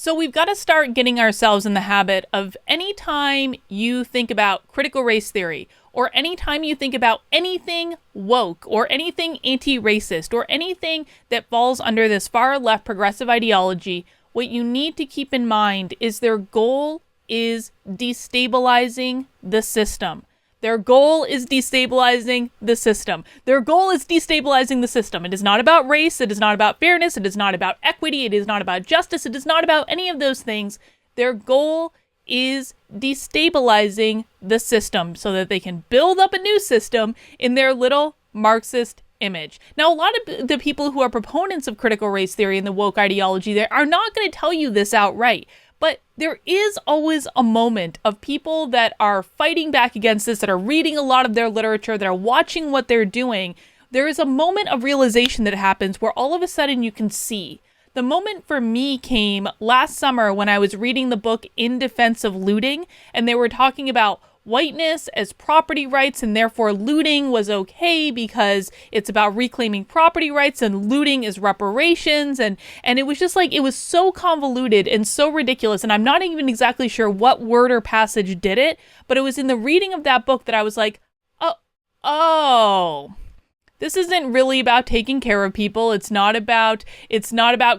So we've got to start getting ourselves in the habit of anytime you think about critical race theory, or anytime you think about anything woke, or anything anti-racist, or anything that falls under this far left progressive ideology, what you need to keep in mind is their goal is destabilizing the system. Their goal is destabilizing the system. Their goal is destabilizing the system. It is not about race. It is not about fairness. It is not about equity. It is not about justice. It is not about any of those things. Their goal is destabilizing the system so that they can build up a new system in their little Marxist image. Now, a lot of the people who are proponents of critical race theory and the woke ideology, they are not going to tell you this outright. But there is always a moment of people that are fighting back against this, that are reading a lot of their literature, that are watching what they're doing. There is a moment of realization that happens where all of a sudden you can see. The moment for me came last summer when I was reading the book In Defense of Looting, and they were talking about whiteness as property rights, and therefore looting was okay because it's about reclaiming property rights, and looting is reparations, and it was just like, it was so convoluted and so ridiculous, and I'm not even exactly sure what word or passage did it, but it was in the reading of that book that I was like, oh, this isn't really about taking care of people. It's not about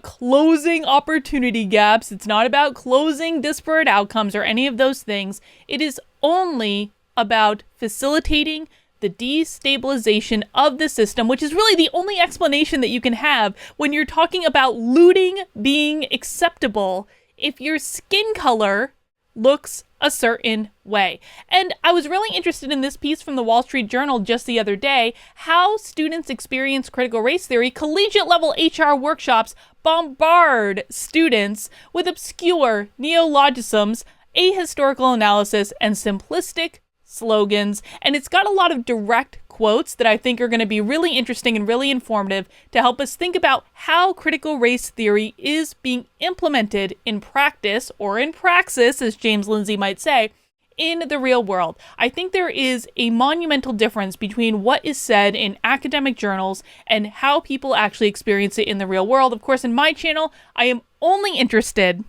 closing opportunity gaps. It's not about closing disparate outcomes or any of those things. It is only about facilitating the destabilization of the system, which is really the only explanation that you can have when you're talking about looting being acceptable if your skin color looks a certain way. And I was really interested in this piece from the Wall Street Journal just the other day, how students experience critical race theory. Collegiate level HR workshops bombard students with obscure neologisms, ahistorical analysis, and simplistic slogans. And it's got a lot of direct quotes that I think are going to be really interesting and really informative to help us think about how critical race theory is being implemented in practice, or in praxis, as James Lindsay might say, in the real world. I think there is a monumental difference between what is said in academic journals and how people actually experience it in the real world. Of course, in my channel, I am only interested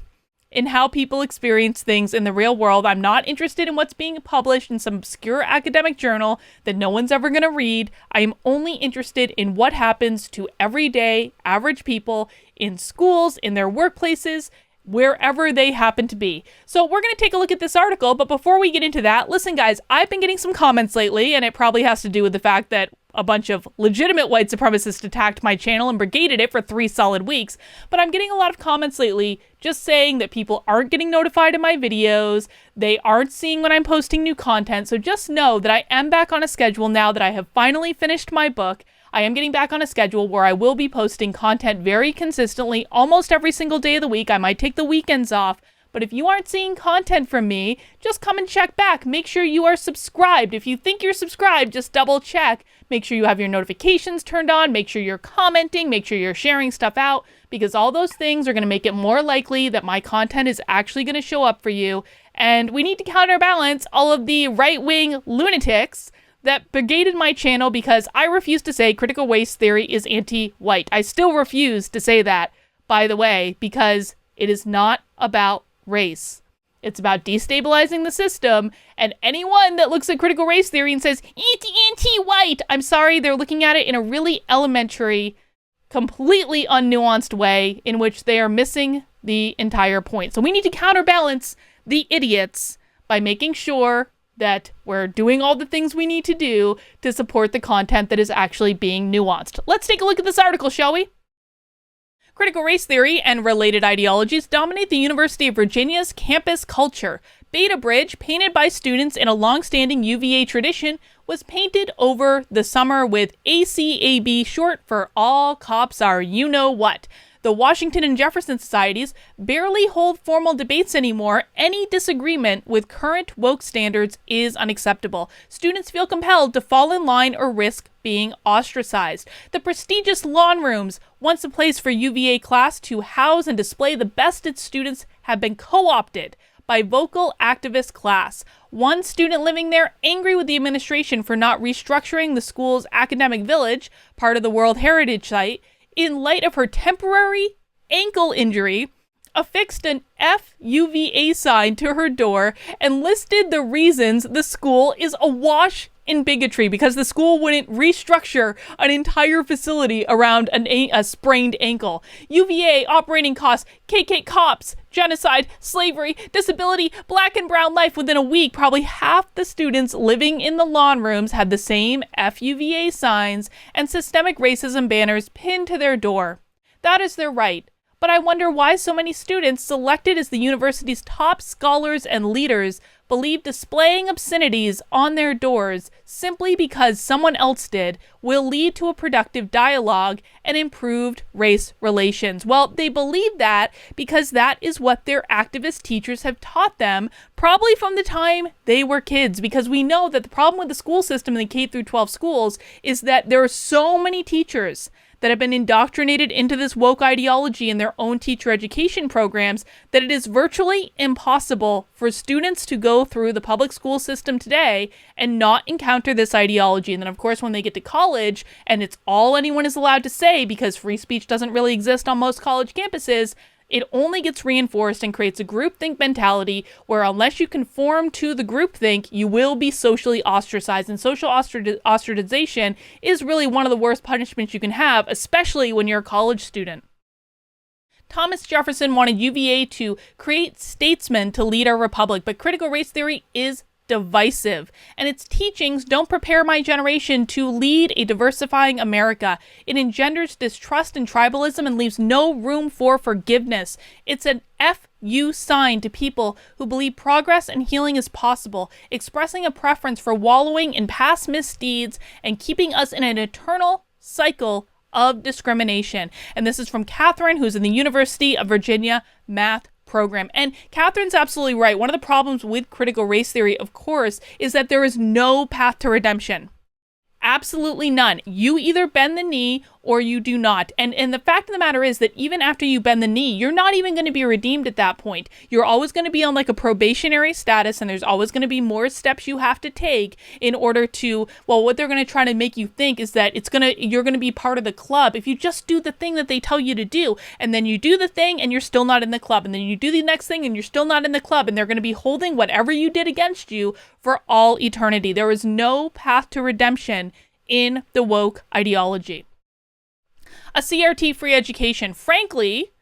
in how people experience things in the real world. I'm not interested in what's being published in some obscure academic journal that no one's ever going to read. I am only interested in what happens to everyday, average people in schools, in their workplaces, wherever they happen to be. So we're going to take a look at this article, but before we get into that, listen guys, I've been getting some comments lately, and it probably has to do with the fact that a bunch of legitimate white supremacists attacked my channel and brigaded it for 3 solid weeks, but I'm getting a lot of comments lately just saying that people aren't getting notified of my videos, they aren't seeing when I'm posting new content, so just know that I am back on a schedule now that I have finally finished my book. I am getting back on a schedule where I will be posting content very consistently almost every single day of the week. I might take the weekends off, but if you aren't seeing content from me, just come and check back. Make sure you are subscribed. If you think you're subscribed, just double check. Make sure you have your notifications turned on. Make sure you're commenting. Make sure you're sharing stuff out, because all those things are going to make it more likely that my content is actually going to show up for you. And we need to counterbalance all of the right-wing lunatics that brigaded my channel because I refuse to say critical race theory is anti-white. I still refuse to say that, by the way, because it is not about race. It's about destabilizing the system, and anyone that looks at critical race theory and says, anti-white, I'm sorry, they're looking at it in a really elementary, completely unnuanced way in which they are missing the entire point. So we need to counterbalance the idiots by making sure that we're doing all the things we need to do to support the content that is actually being nuanced. Let's take a look at this article, shall we? Critical race theory and related ideologies dominate the University of Virginia's campus culture. Beta Bridge, painted by students in a long-standing UVA tradition, was painted over the summer with ACAB, short for All Cops Are You-Know-What. The Washington and Jefferson Societies barely hold formal debates anymore. Any disagreement with current woke standards is unacceptable. Students feel compelled to fall in line or risk being ostracized. The prestigious lawn rooms, once a place for UVA class to house and display the best its students, have been co-opted by vocal activist class. One student living there angry with the administration for not restructuring the school's academic village, part of the World Heritage Site, in light of her temporary ankle injury, affixed an FUVA sign to her door and listed the reasons the school is awash in bigotry because the school wouldn't restructure an entire facility around a sprained ankle. UVA operating costs, KK cops, genocide, slavery, disability, black and brown life. Within a week, probably half the students living in the lawn rooms had the same FUVA signs and systemic racism banners pinned to their door. That is their right. But I wonder why so many students selected as the university's top scholars and leaders believe displaying obscenities on their doors simply because someone else did will lead to a productive dialogue and improved race relations. Well, they believe that because that is what their activist teachers have taught them, probably from the time they were kids, because we know that the problem with the school system in the K through 12 schools is that there are so many teachers that have been indoctrinated into this woke ideology in their own teacher education programs that it is virtually impossible for students to go through the public school system today and not encounter this ideology. And then, of course, when they get to college and it's all anyone is allowed to say because free speech doesn't really exist on most college campuses, it only gets reinforced and creates a groupthink mentality where unless you conform to the groupthink, you will be socially ostracized. And social ostracization is really one of the worst punishments you can have, especially when you're a college student. Thomas Jefferson wanted UVA to create statesmen to lead our republic, but critical race theory is divisive, and its teachings don't prepare my generation to lead a diversifying America. It engenders distrust and tribalism and leaves no room for forgiveness. It's an FU sign to people who believe progress and healing is possible, expressing a preference for wallowing in past misdeeds and keeping us in an eternal cycle of discrimination. And this is from Catherine, who's in the University of Virginia math program. And Catherine's absolutely right. One of the problems with critical race theory, of course, is that there is no path to redemption. Absolutely none. You either bend the knee or you do not. And the fact of the matter is that even after you bend the knee, you're not even going to be redeemed at that point. You're always going to be on like a probationary status, and there's always going to be more steps you have to take in order to, well, what they're going to try to make you think is that you're going to be part of the club if you just do the thing that they tell you to do. And then you do the thing and you're still not in the club. And then you do the next thing and you're still not in the club. And they're going to be holding whatever you did against you for all eternity. There is no path to redemption in the woke ideology. A CRT-free education. Frankly,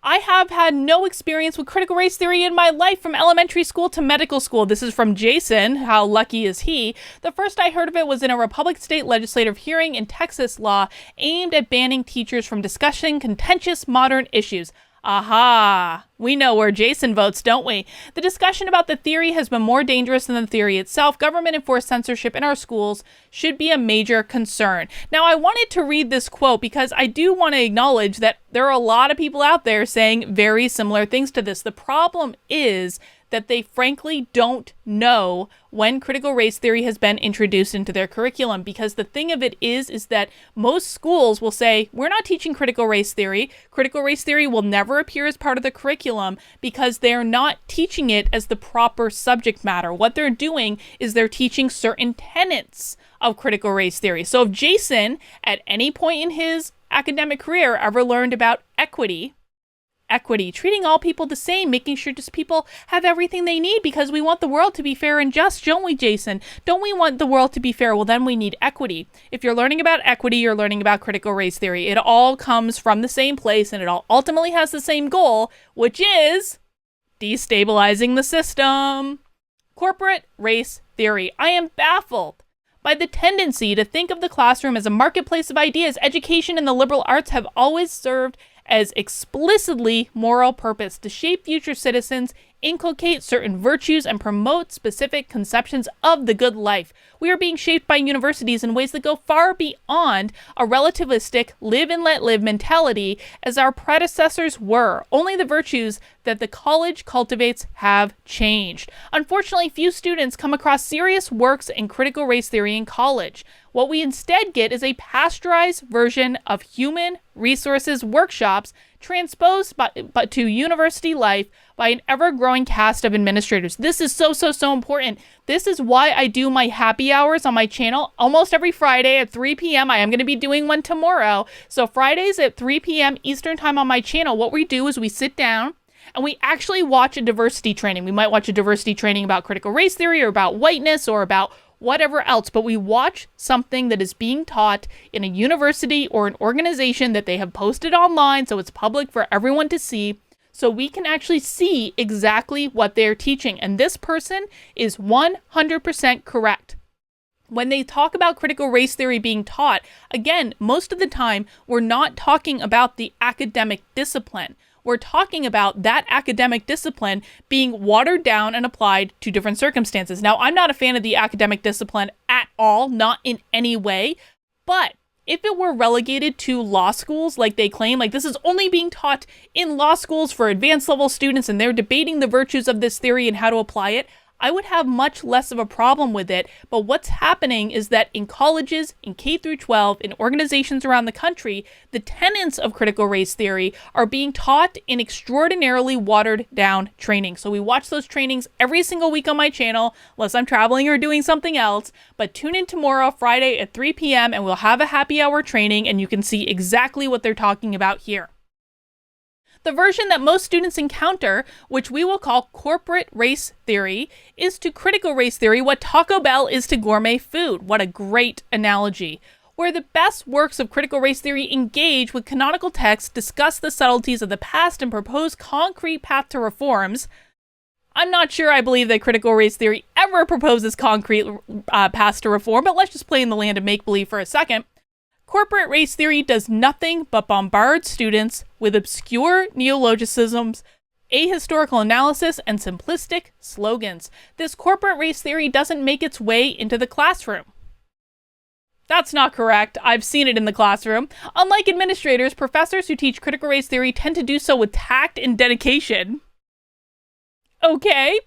I have had no experience with critical race theory in my life from elementary school to medical school. This is from Jason. How lucky is he? The first I heard of it was in a Republican state legislative hearing in Texas law aimed at banning teachers from discussing contentious modern issues. Aha! We know where Jason votes, don't we? The discussion about the theory has been more dangerous than the theory itself. Government-enforced censorship in our schools should be a major concern. Now, I wanted to read this quote because I do want to acknowledge that there are a lot of people out there saying very similar things to this. The problem is that they frankly don't know when critical race theory has been introduced into their curriculum, because the thing of it is that most schools will say, we're not teaching critical race theory. Critical race theory will never appear as part of the curriculum because they're not teaching it as the proper subject matter. What they're doing is they're teaching certain tenets of critical race theory. So if Jason, at any point in his academic career, ever learned about equity, treating all people the same, making sure just people have everything they need because we want the world to be fair and just, don't we, Jason? Don't we want the world to be fair? Well, then we need equity. If you're learning about equity, you're learning about critical race theory. It all comes from the same place and it all ultimately has the same goal, which is destabilizing the system. Corporate race theory. I am baffled by the tendency to think of the classroom as a marketplace of ideas. Education and the liberal arts have always served as explicitly moral purpose to shape future citizens, inculcate certain virtues, and promote specific conceptions of the good life. We are being shaped by universities in ways that go far beyond a relativistic live and let live mentality as our predecessors were. Only the virtues that the college cultivates have changed. Unfortunately, few students come across serious works in critical race theory in college. What we instead get is a pasteurized version of human resources workshops transposed to university life by an ever-growing cast of administrators. This is so important. This is why I do my happy hours on my channel almost every Friday at 3 p.m. I am going to be doing one tomorrow. So Fridays at 3 p.m. Eastern time on my channel, what we do is we sit down and we actually watch a diversity training. We might watch a diversity training about critical race theory or about whiteness or about whatever else, but we watch something that is being taught in a university or an organization that they have posted online, so it's public for everyone to see, so we can actually see exactly what they're teaching. And this person is 100% correct. When they talk about critical race theory being taught, again, most of the time, we're not talking about the academic discipline. We're talking about that academic discipline being watered down and applied to different circumstances. Now, I'm not a fan of the academic discipline at all, not in any way, but if it were relegated to law schools like they claim, like this is only being taught in law schools for advanced level students and they're debating the virtues of this theory and how to apply it, I would have much less of a problem with it. But what's happening is that in colleges, in K through 12, in organizations around the country, the tenets of critical race theory are being taught in extraordinarily watered down training. So we watch those trainings every single week on my channel, unless I'm traveling or doing something else. But tune in tomorrow, Friday at 3 p.m., and we'll have a happy hour training, and you can see exactly what they're talking about here. The version that most students encounter, which we will call corporate race theory, is to critical race theory what Taco Bell is to gourmet food. What a great analogy. Where the best works of critical race theory engage with canonical texts, discuss the subtleties of the past, and propose concrete path to reforms. I'm not sure I believe that critical race theory ever proposes concrete paths to reform, but let's just play in the land of make-believe for a second. Corporate race theory does nothing but bombard students with obscure neologisms, ahistorical analysis, and simplistic slogans. This corporate race theory doesn't make its way into the classroom. That's not correct. I've seen it in the classroom. Unlike administrators, professors who teach critical race theory tend to do so with tact and dedication. Okay.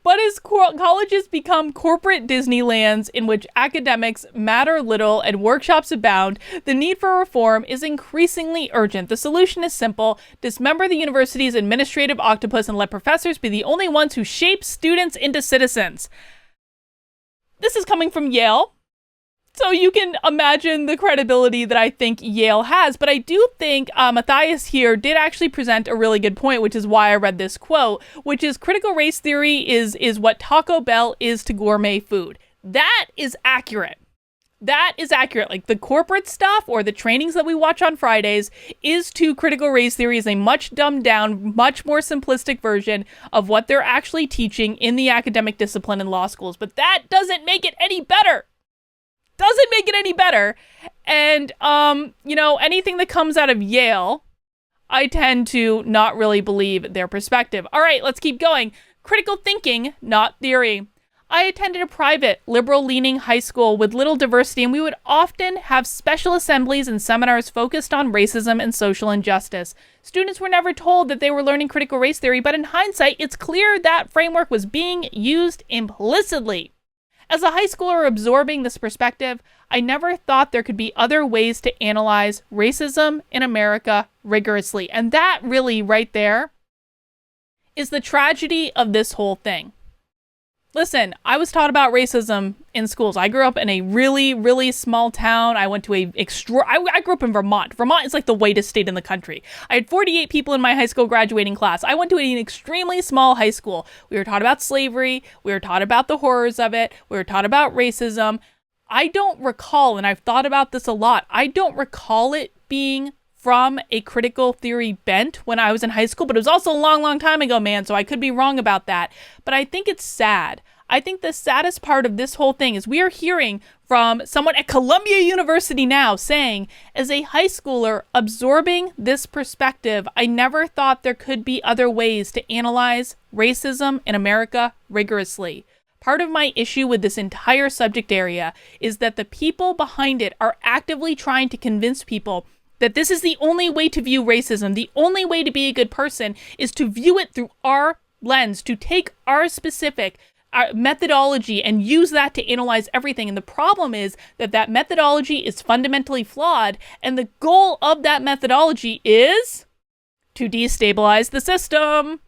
But as colleges become corporate Disneylands in which academics matter little and workshops abound, the need for reform is increasingly urgent. The solution is simple: dismember the university's administrative octopus and let professors be the only ones who shape students into citizens. This is coming from Yale, so you can imagine the credibility that I think Yale has. But I do think Matthias here did actually present a really good point, which is why I read this quote, which is critical race theory is what Taco Bell is to gourmet food. That is accurate. That is accurate. Like the corporate stuff or the trainings that we watch on Fridays is to critical race theory is a much dumbed down, much more simplistic version of what they're actually teaching in the academic discipline in law schools. But that doesn't make it any better. Doesn't make it any better. And, anything that comes out of Yale, I tend to not really believe their perspective. All right, let's keep going. Critical thinking, not theory. I attended a private, liberal-leaning high school with little diversity, and we would often have special assemblies and seminars focused on racism and social injustice. Students were never told that they were learning critical race theory, but in hindsight, it's clear that framework was being used implicitly. As a high schooler absorbing this perspective, I never thought there could be other ways to analyze racism in America rigorously. And that really, right there, is the tragedy of this whole thing. Listen, I was taught about racism in schools. I grew up in a really, really small town. I went to I grew up in Vermont. Vermont is like the whitest state in the country. I had 48 people in my high school graduating class. I went to an extremely small high school. We were taught about slavery. We were taught about the horrors of it. We were taught about racism. I don't recall, and I've thought about this a lot, I don't recall it being from a critical theory bent when I was in high school, but it was also a long, long time ago, man, so I could be wrong about that. But I think it's sad. I think the saddest part of this whole thing is we are hearing from someone at Columbia University now saying, as a high schooler absorbing this perspective, I never thought there could be other ways to analyze racism in America rigorously. Part of my issue with this entire subject area is that the people behind it are actively trying to convince people that this is the only way to view racism. The only way to be a good person is to view it through our lens, to take our specific methodology and use that to analyze everything. And the problem is that that methodology is fundamentally flawed. And the goal of that methodology is to destabilize the system.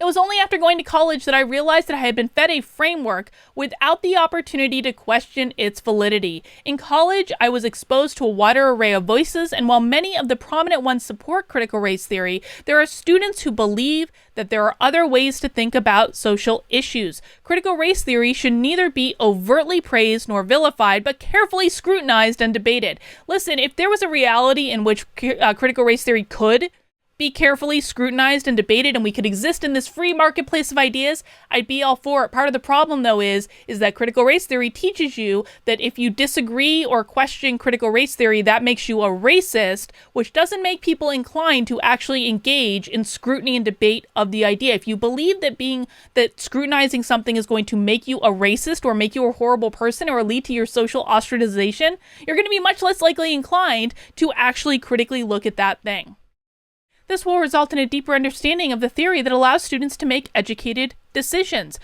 It was only after going to college that I realized that I had been fed a framework without the opportunity to question its validity. In college, I was exposed to a wider array of voices, and while many of the prominent ones support critical race theory, there are students who believe that there are other ways to think about social issues. Critical race theory should neither be overtly praised nor vilified, but carefully scrutinized and debated. Listen, if there was a reality in which critical race theory could be carefully scrutinized and debated and we could exist in this free marketplace of ideas, I'd be all for it. Part of the problem, though, is that critical race theory teaches you that if you disagree or question critical race theory, that makes you a racist, which doesn't make people inclined to actually engage in scrutiny and debate of the idea. If you believe that scrutinizing something is going to make you a racist or make you a horrible person or lead to your social ostracization, you're going to be much less likely inclined to actually critically look at that thing. This will result in a deeper understanding of the theory that allows students to make educated decisions.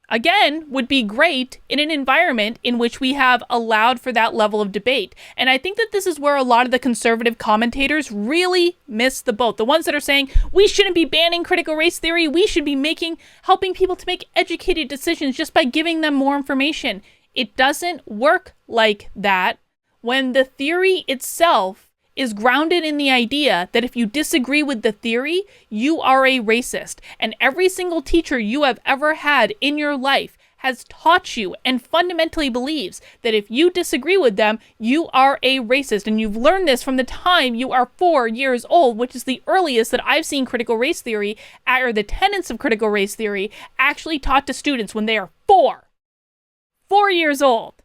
Again, would be great in an environment in which we have allowed for that level of debate. And I think that this is where a lot of the conservative commentators really miss the boat. The ones that are saying, we shouldn't be banning critical race theory, we should be helping people to make educated decisions just by giving them more information. It doesn't work like that when the theory itself is grounded in the idea that if you disagree with the theory, you are a racist. And every single teacher you have ever had in your life has taught you and fundamentally believes that if you disagree with them, you are a racist. And you've learned this from the time you are 4 years old, which is the earliest that I've seen critical race theory, or the tenets of critical race theory, actually taught to students when they are 4 years old.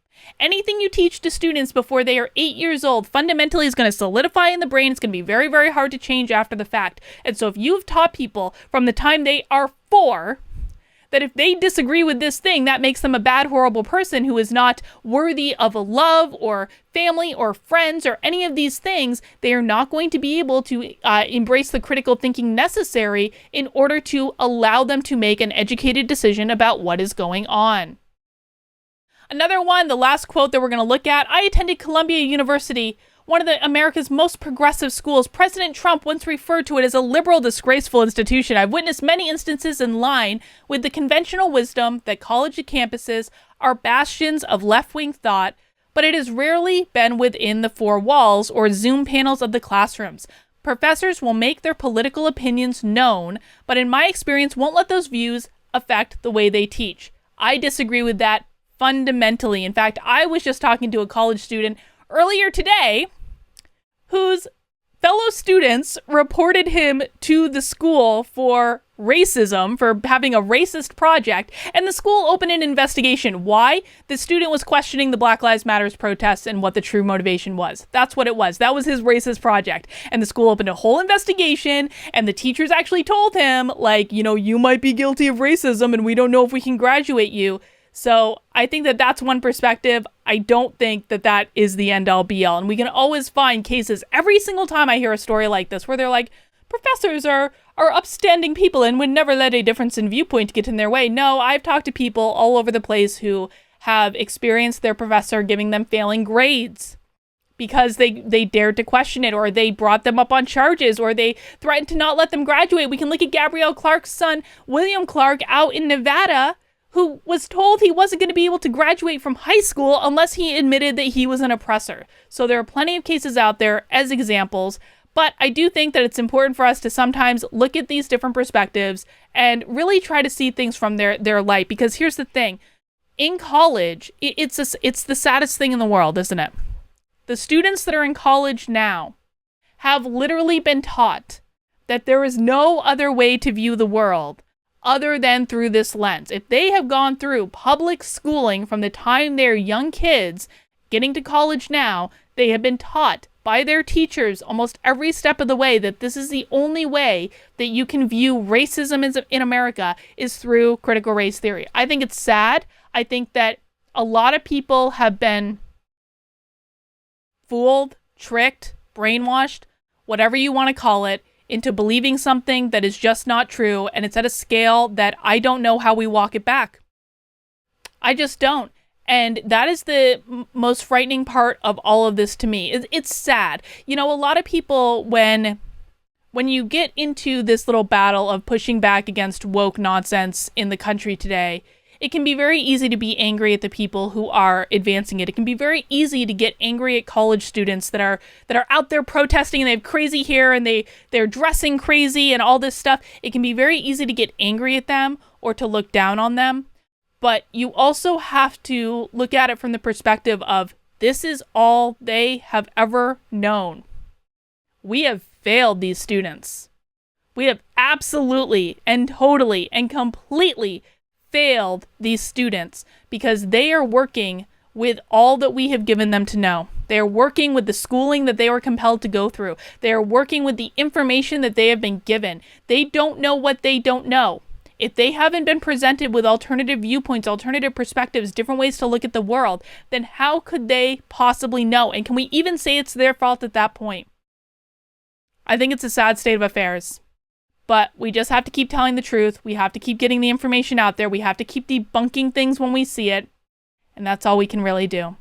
Anything you teach to students before they are 8 years old fundamentally is going to solidify in the brain. It's going to be very, very hard to change after the fact. And so if you've taught people from the time they are 4 that if they disagree with this thing, that makes them a bad, horrible person who is not worthy of a love or family or friends or any of these things, they are not going to be able to embrace the critical thinking necessary in order to allow them to make an educated decision about what is going on. Another one, the last quote that we're going to look at, I attended Columbia University, one of America's most progressive schools. President Trump once referred to it as a liberal, disgraceful institution. I've witnessed many instances in line with the conventional wisdom that college campuses are bastions of left-wing thought, but it has rarely been within the 4 walls or Zoom panels of the classrooms. Professors will make their political opinions known, but in my experience won't let those views affect the way they teach. I disagree with that fundamentally. In fact, I was just talking to a college student earlier today whose fellow students reported him to the school for racism, for having a racist project, and the school opened an investigation. Why? The student was questioning the Black Lives Matter protests and what the true motivation was. That's what it was. That was his racist project. And the school opened a whole investigation, and the teachers actually told him, like, you might be guilty of racism, and we don't know if we can graduate you. So I think that that's one perspective. I don't think that that is the end all be all. And we can always find cases every single time I hear a story like this where they're like, professors are upstanding people and would never let a difference in viewpoint get in their way. No, I've talked to people all over the place who have experienced their professor giving them failing grades because they dared to question it, or they brought them up on charges, or they threatened to not let them graduate. We can look at Gabrielle Clark's son, William Clark, out in Nevada, who was told he wasn't going to be able to graduate from high school unless he admitted that he was an oppressor. So there are plenty of cases out there as examples, but I do think that it's important for us to sometimes look at these different perspectives and really try to see things from their light. Because here's the thing, in college, it's the saddest thing in the world, isn't it? The students that are in college now have literally been taught that there is no other way to view the world other than through this lens. If they have gone through public schooling from the time they're young kids, getting to college now, they have been taught by their teachers almost every step of the way that this is the only way that you can view racism in America is through critical race theory. I think it's sad. I think that a lot of people have been fooled, tricked, brainwashed, whatever you want to call it, into believing something that is just not true, and it's at a scale that I don't know how we walk it back. I just don't. And that is the most frightening part of all of this to me. It's sad. A lot of people, when when you get into this little battle of pushing back against woke nonsense in the country today, it can be very easy to be angry at the people who are advancing it. It can be very easy to get angry at college students that are out there protesting, and they have crazy hair and they're dressing crazy and all this stuff. It can be very easy to get angry at them or to look down on them. But you also have to look at it from the perspective of this is all they have ever known. We have failed these students. We have absolutely and totally and completely failed these students because they are working with all that we have given them to know. They are working with the schooling that they were compelled to go through. They are working with the information that they have been given. They don't know what they don't know. If they haven't been presented with alternative viewpoints, alternative perspectives, different ways to look at the world, then how could they possibly know? And can we even say it's their fault at that point? I think it's a sad state of affairs. But we just have to keep telling the truth. We have to keep getting the information out there. We have to keep debunking things when we see it. And that's all we can really do.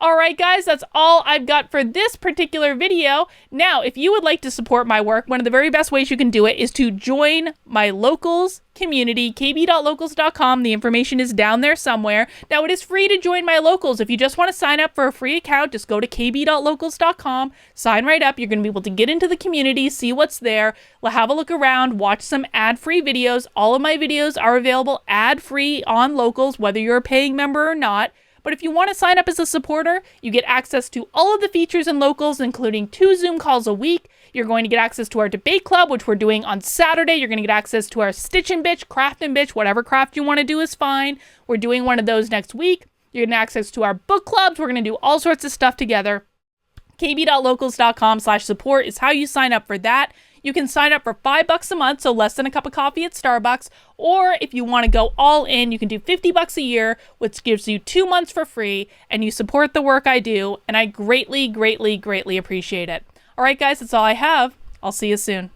All right, guys, that's all I've got for this particular video. Now, if you would like to support my work, one of the very best ways you can do it is to join my locals community, kb.locals.com. The information is down there somewhere. Now, it is free to join my locals. If you just want to sign up for a free account, just go to kb.locals.com, sign right up. You're going to be able to get into the community, see what's there, have a look around, watch some ad-free videos. All of my videos are available ad-free on Locals, whether you're a paying member or not. But if you want to sign up as a supporter, you get access to all of the features in Locals, including 2 Zoom calls a week. You're going to get access to our debate club, which we're doing on Saturday. You're going to get access to our Stitch and Bitch, Craft and Bitch, whatever craft you want to do is fine. We're doing one of those next week. You're getting access to our book clubs. We're going to do all sorts of stuff together. kb.locals.com/support is how you sign up for that. You can sign up for $5 a month, so less than a cup of coffee at Starbucks. Or if you want to go all in, you can do $50 a year, which gives you 2 months for free, and you support the work I do, and I greatly, greatly, greatly appreciate it. All right, guys, that's all I have. I'll see you soon.